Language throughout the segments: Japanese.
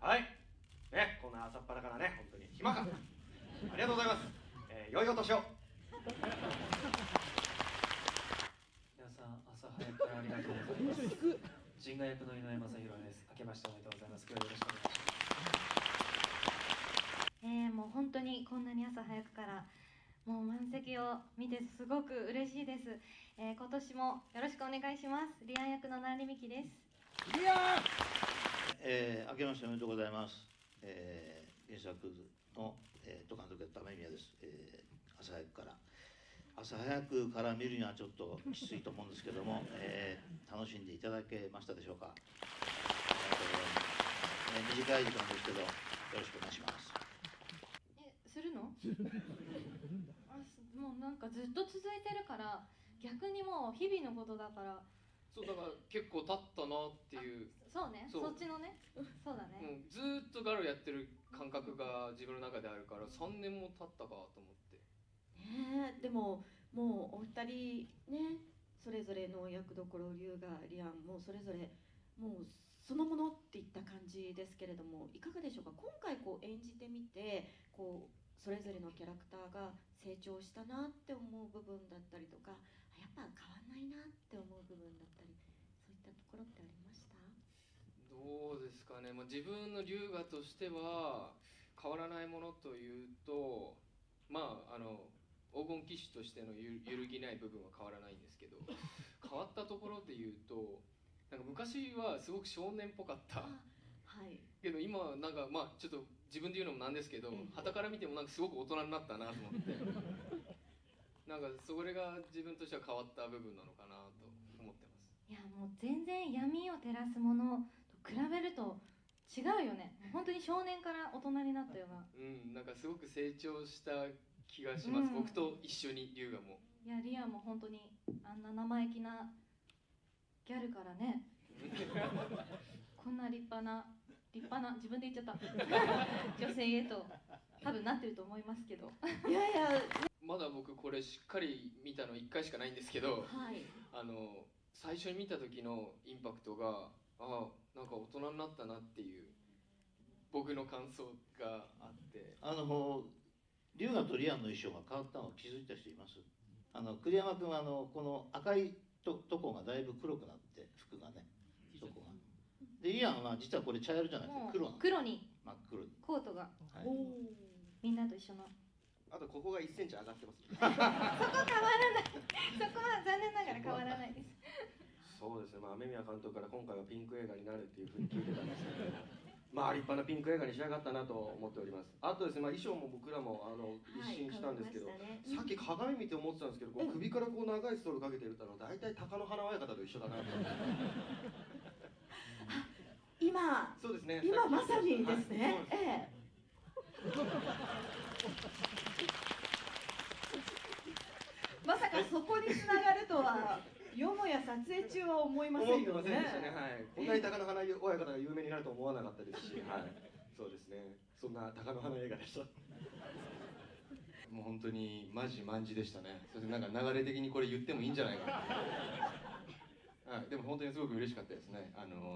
はいね、こんな朝っぱらからね、本当に暇かありがとうございます、良いお年を。皆さん、朝早くからありがとうございます。ジンガ役の井上正弘です。明けましておめでとうございます。今日はよろしくお願いします。もう本当にこんなに朝早くからもう満席を見てすごく嬉しいです。今年もよろしくお願いします。リアン役のナーリミキです。リアン、明けましておめでとうございます。原作の、監督やった雨宮です。朝早くから見るにはちょっときついと思うんですけども、楽しんでいただけましたでしょうか。短い時間ですけどよろしくお願いします。するのもうなんかずっと続いてるから逆にもう日々のことだから。そうだから結構経ったなっていう。そうね、そっちのね。そうだね、ずーっとガロやってる感覚が自分の中であるから3年も経ったかと思ってね。でももうお二人ね、それぞれの役どころ、龍がリアンもそれぞれもうそのものっていった感じですけれども、いかがでしょうか。今回こう演じてみてこうそれぞれのキャラクターが成長したなって思う部分だったりとか、やっぱ変わんないなって思う部分だったり、そういったところってありました？どうですかね、自分の龍河としては変わらないものというと、黄金騎士としての揺るぎない部分は変わらないんですけど、変わったところで言うと、なんか昔はすごく少年っぽかった。はい、けど今はなんかちょっと自分で言うのもなんですけど、傍から見てもなんかすごく大人になったなと思ってなんかそれが自分としては変わった部分なのかなと思ってます。いやもう全然闇を照らすものと比べると違うよね。本当に少年から大人になったような。なんかすごく成長した気がします、僕と一緒に龍河も。いやリアも本当にあんな生意気なギャルからねこんな立派な自分で言っちゃった女性へと多分なってると思いますけどいやいや、まだ僕これしっかり見たの1回しかないんですけど、はい、最初に見た時のインパクトがなんか大人になったなっていう僕の感想があって、龍河とリアンの衣装が変わったのを気づいた人います？栗山君はこの赤いとこがだいぶ黒くなって服がね、そこがで、リアンは実はこれ茶色じゃなくて黒に真っ黒にコートが、はい、みんなと一緒の。あとここが1センチ上がってますそこ変わらないそこは残念ながら変わらないです。そうですね、雨宮監督から今回はピンク映画になるっていうふうに聞いてたんですけど、立派なピンク映画に仕上がったなと思っております。あとですね、衣装も僕らも一新したんですけど、さっき鏡見て思ってたんですけど、首からこう長いストールかけてるってのは大体貴乃花親方と一緒だなと今そうですね、今まさにですね、まさかそこに繋がるとはよもや撮影中は思いませんよね。思ってませんでしたね、はい、こんなに貴乃花親方が有名になると思わなかったですし、はい、そうですね、そんな貴乃花映画でしたもう本当にマジマンジでしたね。そしてなんか流れ的にこれ言ってもいいんじゃないかなはい、でも本当にすごく嬉しかったですね。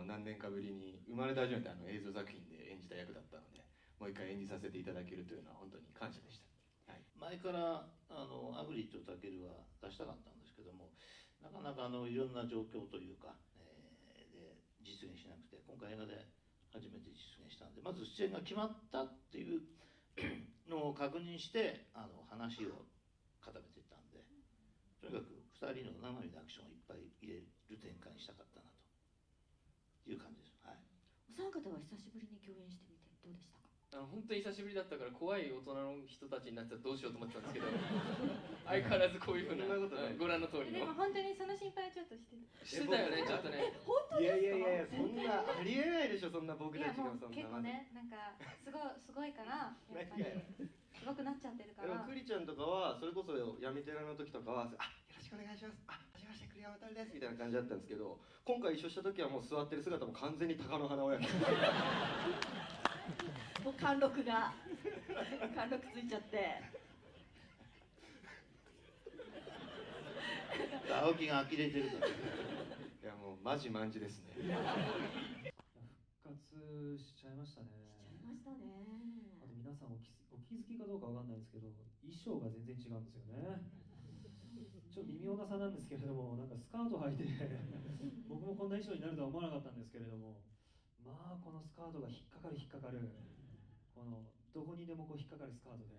何年かぶりに生まれて初めて映像作品で演じた役だったので、もう一回演じさせていただけるというのは本当に感謝でした。はい、前からアグリッドタケルは出したかったんですけども、なかなかいろんな状況というか、で実現しなくて、今回映画で初めて実現したんで、まず出演が決まったっていうのを確認して話を固めていったんで、とにかく2人の生身のアクションをいっぱい入れる展開にしたかったなという感じです。はい、お三方は久しぶりに共演してみてどうでしたか？本当に久しぶりだったから怖い大人の人たちになっちゃってどうしようと思ってたんですけど相変わらずこういうふうなご覧の通りの。でも本当にその心配はちょっとしてたよね、ちょっとね。本当ですか？いやそんなありえないでしょ、そんな僕たちがそんな。結構ね、なんかすごいからやっぱりすごくなっちゃってるから。でもクリちゃんとかはそれこそ闇寺の時とかはよろしくお願いします、はじめまして栗山渉ですみたいな感じだったんですけど、今回一緒した時はもう座ってる姿も完全に貴乃花親方もう貫禄ついちゃって青木が呆れてるからいやもうマジマンジですね復活しちゃいましたね。しちゃいましたね。あと皆さんお気づきかどうかわかんないんですけど、衣装が全然違うんですよね。ちょっと微妙な差なんですけれども、なんかスカート履いて僕もこんな衣装になるとは思わなかったんですけれども、まあこのスカートが引っかかるこのどこにでもこう引っかかるスカートで、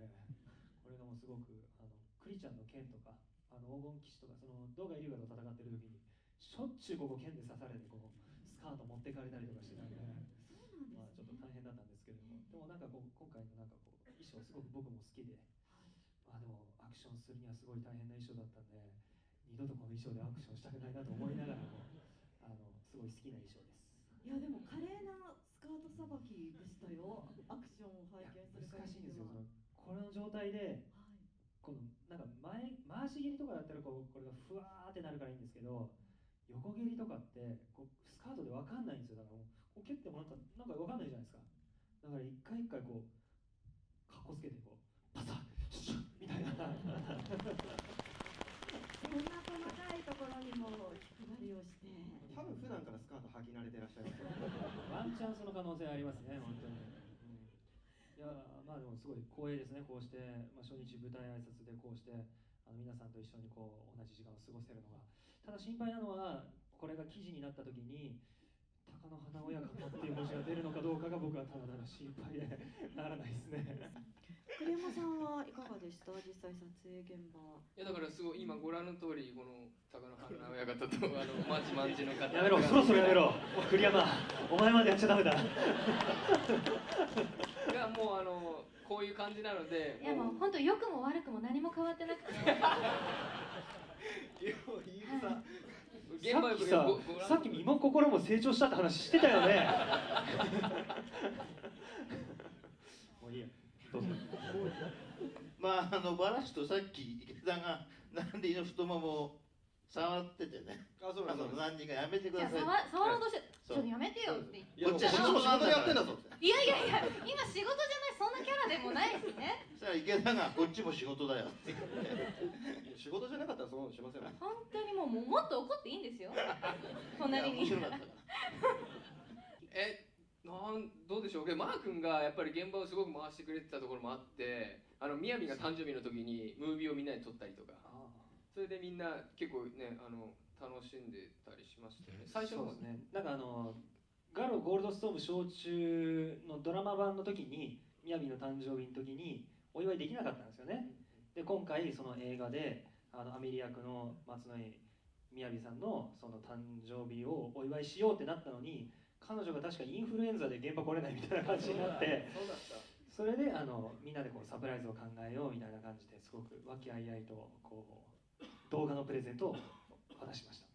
これがもうすごくクリちゃんの剣とか黄金騎士とかその動画イリューガと戦ってる時にしょっちゅうここ剣で刺されてこうスカート持ってかれたりとかしてたんで、まあちょっと大変だったんですけれども、でもなんかこう今回のなんかこう衣装すごく僕も好きで、まあでもアクションするにはすごい大変な衣装だったんで、二度とこの衣装でアクションしたくないなと思いながらもすごい好きな衣装です。いやでも華麗なスカートさばきでしたよ。アクションを拝見する難しいんですよ。はこの状態でい。このなんか回し蹴りとかだったらこれがふわーってなるからいいんですけど、横蹴りとかってこうスカートで分かんないんですよ。だからもうこう蹴ってもなんか分かんないじゃないですか。だから一回一回こうかっこつけてこうパサッシュッみたいなそんな細かいところにも気配りをして。多分普段からスカート履き慣れてらっしゃる。ワンチャンその可能性ありますね、本当に。いやまあでもすごい光栄ですね、こうして、初日舞台挨拶でこうして皆さんと一緒にこう同じ時間を過ごせるのが。ただ心配なのは、これが記事になった時に貴乃花親方っていう文字が出るのかどうかが僕はただただ心配でならないですね。栗山さんはいかがでした？実際撮影現場。いやだからすごい今ご覧の通りこの貴乃花親方とマジマンジの方やめろ、そろそろやめろ、栗山お前までやっちゃダメだ。いやもうこういう感じなので、いやもう本当良くも悪くも何も変わってなくて現場さっき身も心も成長したって話してたよね。もういいや、どうぞ。まあバラシとさっき池田がなんでの太ももを触っててね、そうなんです。何人かやめてくいやださい。触ろうとしてちょっとやめてよって言って、いやこっちは仕事でやってんだぞ。いや今仕事じゃない、そんなキャラでもないしね。そしたら池田がこっちも仕事だよって仕事じゃなかったらそうしませんよ。本当にもっと怒っていいんですよ、隣に。面白かったからどうでしょうけど、マー君がやっぱり現場をすごく回してくれてたところもあって、みやびが誕生日の時にムービーをみんなで撮ったりとか、それでみんな結構ね楽しんでたりしましたよね、最初のそうですね。なんかガロゴールドストーム小中のドラマ版の時にみやびの誕生日の時にお祝いできなかったんですよね。で今回その映画でアメリ役の松野井みやびさんのその誕生日をお祝いしようってなったのに、彼女が確かインフルエンザで現場来れないみたいな感じになって、それでみんなでこうサプライズを考えようみたいな感じですごく和気あいあいとこう動画のプレゼントを渡しました。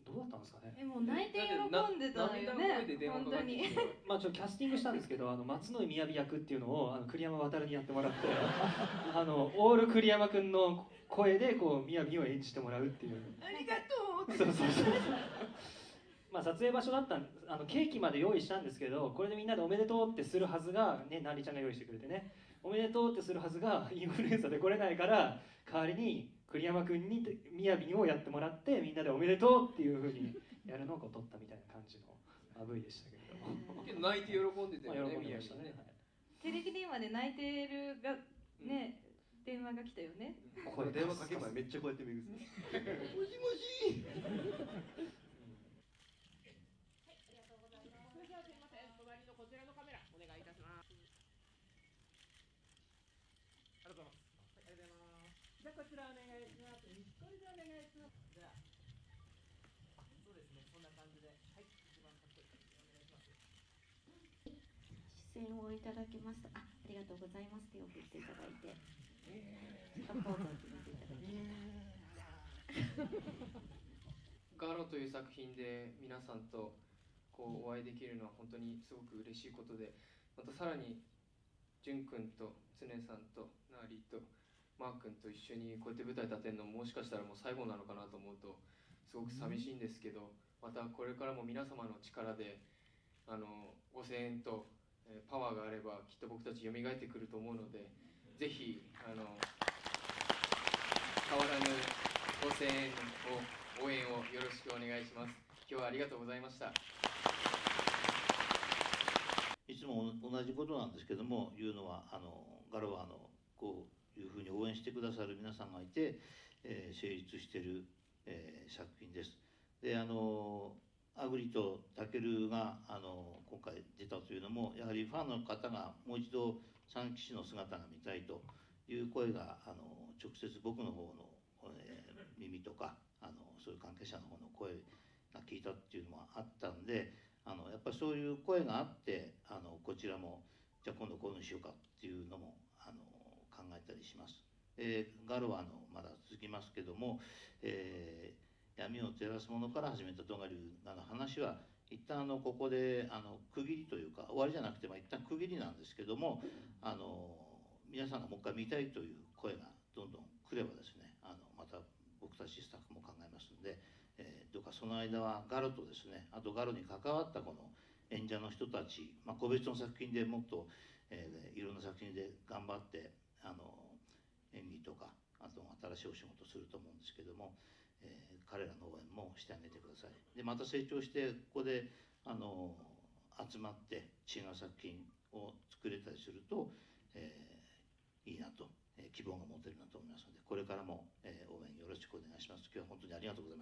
どうだったんですかね。もう泣いて喜んでたよね、本当に。まあキャスティングしたんですけど、松野井みやび役っていうのを栗山航にやってもらって、オール栗山くんの声でこうみやびを演じてもらうっていう。ありがとう。そうまあ撮影場所だったケーキまで用意したんですけど、これでみんなでおめでとうってするはずがね、なりちゃんが用意してくれてね、おめでとうってするはずがインフルエンザで来れないから、代わりに栗山君にみやびをやってもらってみんなでおめでとうっていうふうにやるのをこう撮ったみたいな感じのVでしたけれども。けど泣いて喜んでたよね、喜んでましたね。テレビ電話で泣いてるがね、電話が来たよね。これ電話かける前めっちゃこうやって見るんです。もしもし。こちらお願いします。にっこりでお願いします。じゃあ、そうですね、こんな感じで、はい、一番かっこいい感じでお願いします。出演をいただきました。ありがとうございます。手を振っていただいて。ポーズを決めていただきました。ガロという作品で皆さんとこうお会いできるのは本当にすごく嬉しいことで、またさらに淳君と常さんとナーリーとマー君と一緒にこうやって舞台立てるのももしかしたらもう最後なのかなと思うとすごく寂しいんですけど、またこれからも皆様の力でご声援とパワーがあればきっと僕たち蘇ってくると思うので、ぜひ変わらぬご声援を応援をよろしくお願いします。今日はありがとうございました。じことなんですけども、言うのはガロはこういうふうに応援してくださる皆さんがいて、成立している、作品です。でアグリとタケルが今回出たというのも、やはりファンの方がもう一度三騎士の姿が見たいという声が直接僕の方の、耳とかそういう関係者の方の声が聞いたっていうのもあったんで、やっぱりそういう声があってこちらもじゃあ今度こういうのにしようかっていうのも考えたりします。ガロはまだ続きますけども、闇を照らすものから始めたドガリューの話は一旦ここで区切りというか終わりじゃなくて、一旦区切りなんですけども、皆さんがもう一回見たいという声がどんどん来ればですね、また僕たちスタッフも考えますので、どうかその間はガロとですね、あとガロに関わったこの演者の人たち、個別の作品でもっと、いろんな作品で頑張って演技とかあと新しいお仕事すると思うんですけども、彼らの応援もしてあげてください。でまた成長してここで集まって違う作品を作れたりすると、いいなと、希望が持てるなと思いますので、これからも、応援よろしくお願いします。今日は本当にありがとうございました。